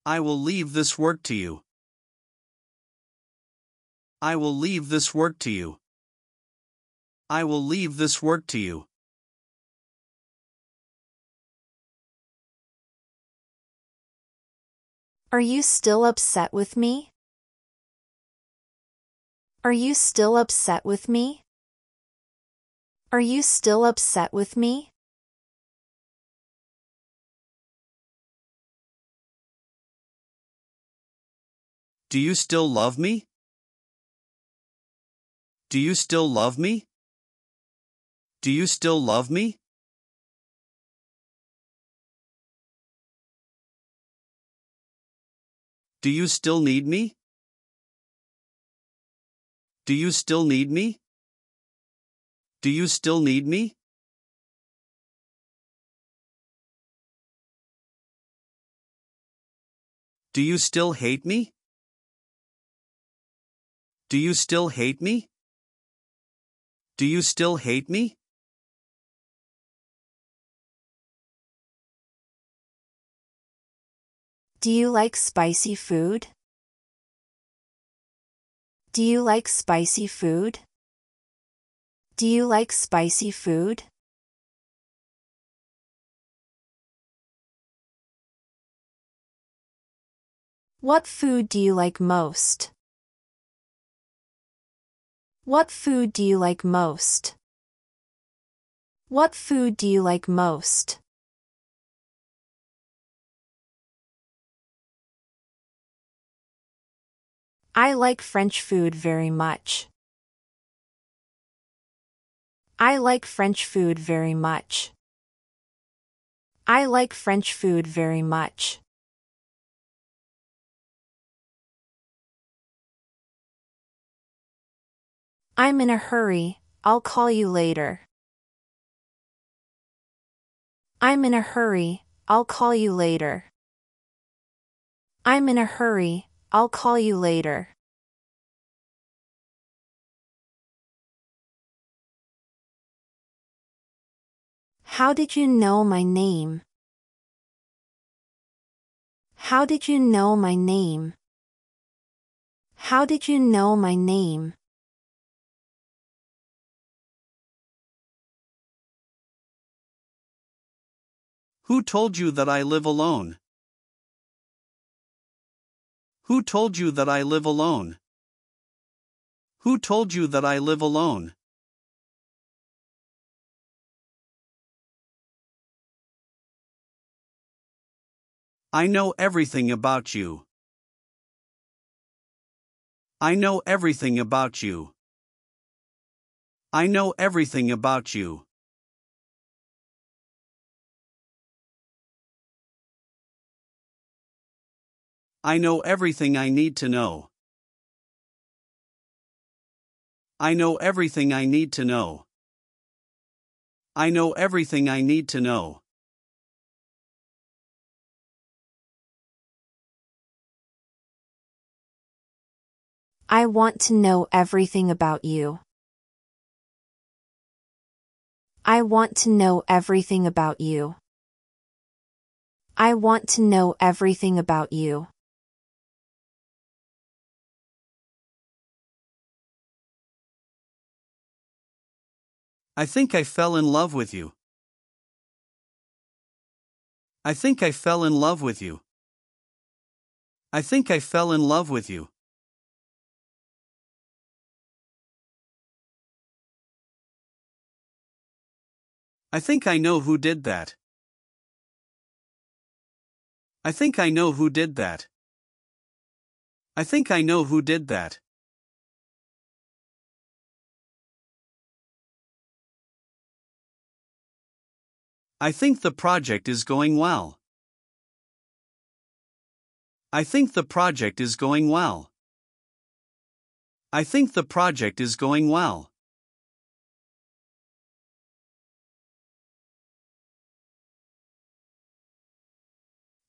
I will leave this work to you. I will leave this work to you. I will leave this work to you. Are you still upset with me? Are you still upset with me? Are you still upset with me? Do you still love me? Do you still love me? Do you still love me? Do you still need me? Do you still need me? Do you still need me? Do you still hate me? Do you still hate me? Do you still hate me? Do you like spicy food? Do you like spicy food? Do you like spicy food? What food do you like most? What food do you like most? What food do you like most? I like French food very much. I like French food very much. I like French food very much. I'm in a hurry, I'll call you later. I'm in a hurry, I'll call you later. I'm in a hurry, I'll call you later. How did you know my name? How did you know my name? How did you know my name? Who told you that I live alone? Who told you that I live alone? Who told you that I live alone? I know everything about you. I know everything about you. I know everything about you. I know everything I need to know. I know everything I need to know. I know everything I need to know. I want to know everything about you. I want to know everything about you. I want to know everything about you. I think I fell in love with you. I think I fell in love with you. I think I fell in love with you. I think I know who did that. I think I know who did that. I think I know who did that. I think the project is going well. I think the project is going well. I think the project is going well.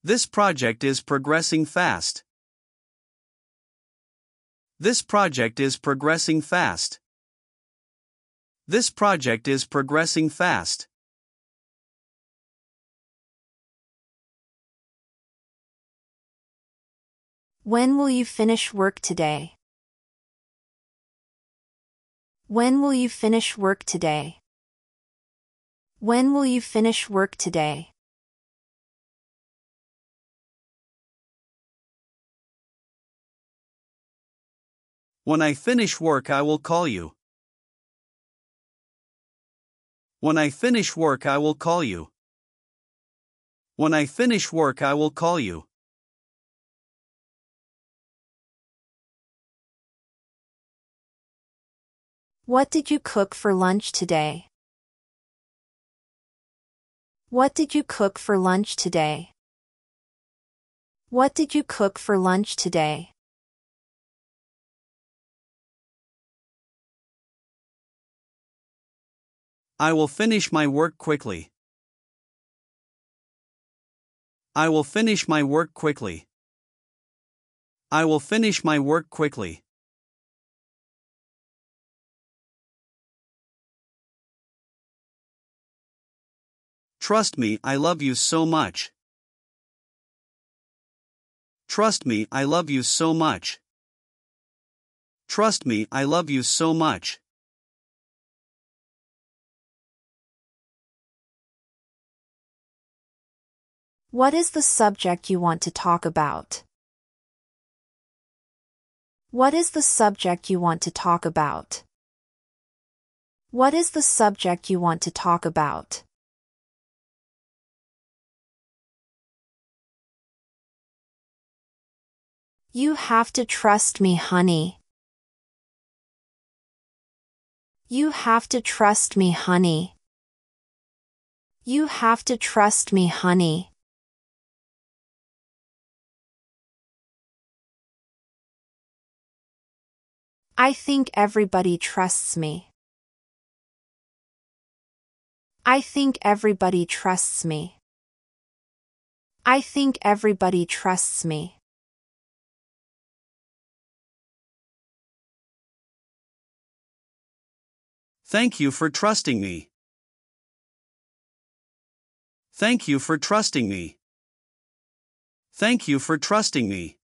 This project is progressing fast. This project is progressing fast. This project is progressing fast. When will you finish work today? When will you finish work today? When will you finish work today? When I finish work, I will call you. When I finish work, I will call you. When I finish work, I will call you. What did you cook for lunch today? What did you cook for lunch today? What did you cook for lunch today? I will finish my work quickly. I will finish my work quickly. I will finish my work quickly. Trust me, I love you so much. Trust me, I love you so much. Trust me, I love you so much. What is the subject you want to talk about? What is the subject you want to talk about? What is the subject you want to talk about? You have to trust me, honey. You have to trust me, honey. You have to trust me, honey. I think everybody trusts me. I think everybody trusts me. I think everybody trusts me. Thank you for trusting me. Thank you for trusting me. Thank you for trusting me.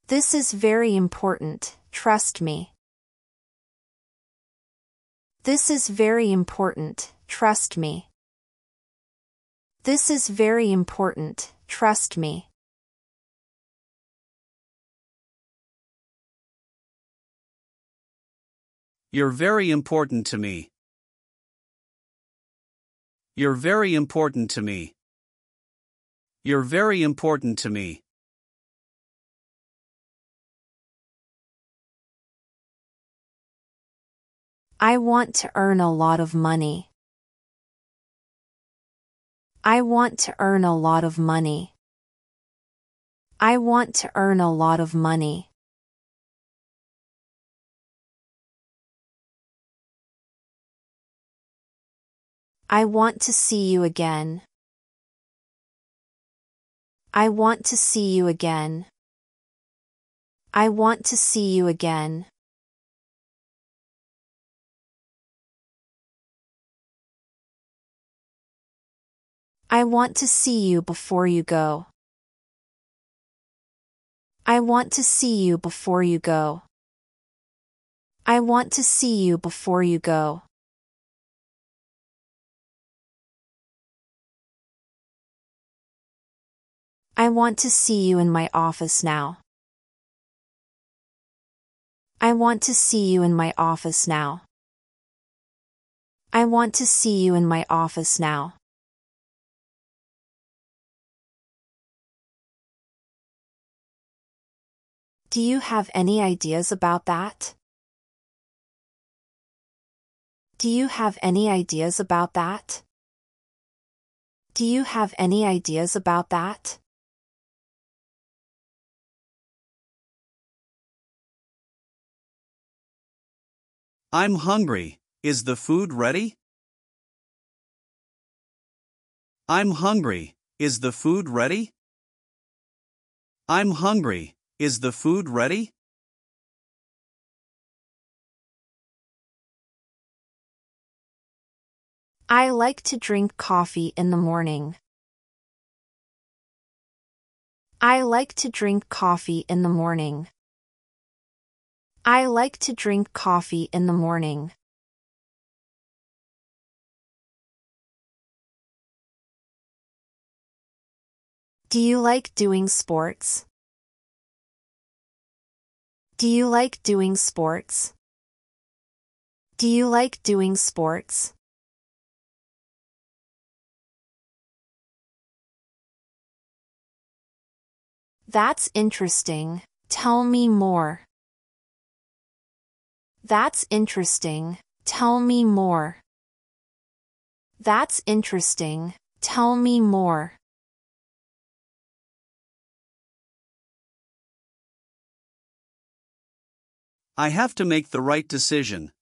This is very important, trust me. This is very important, trust me. This is very important, trust me. You're very important to me. You're very important to me. You're very important to me. I want to earn a lot of money. I want to earn a lot of money. I want to earn a lot of money. I want to see you again. I want to see you again. I want to see you again. I want to see you before you go. I want to see you before you go. I want to see you before you go. I want to see you in my office now. I want to see you in my office now. I want to see you in my office now. Do you have any ideas about that? Do you have any ideas about that? Do you have any ideas about that? I'm hungry. Is the food ready? I'm hungry. Is the food ready? I'm hungry. Is the food ready? I like to drink coffee in the morning. I like to drink coffee in the morning. I like to drink coffee in the morning. Do you like doing sports? Do you like doing sports? Do you like doing sports? That's interesting. Tell me more. That's interesting. Tell me more. That's interesting. Tell me more. I have to make the right decision.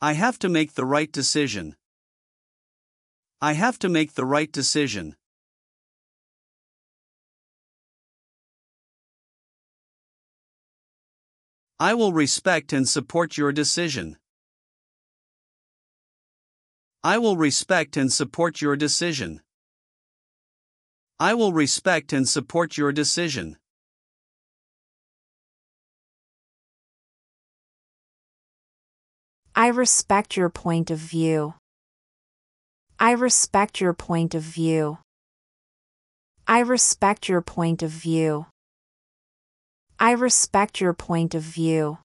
I have to make the right decision. I have to make the right decision. I will respect and support your decision. I will respect and support your decision. I will respect and support your decision. I respect your point of view. I respect your point of view. I respect your point of view. I respect your point of view.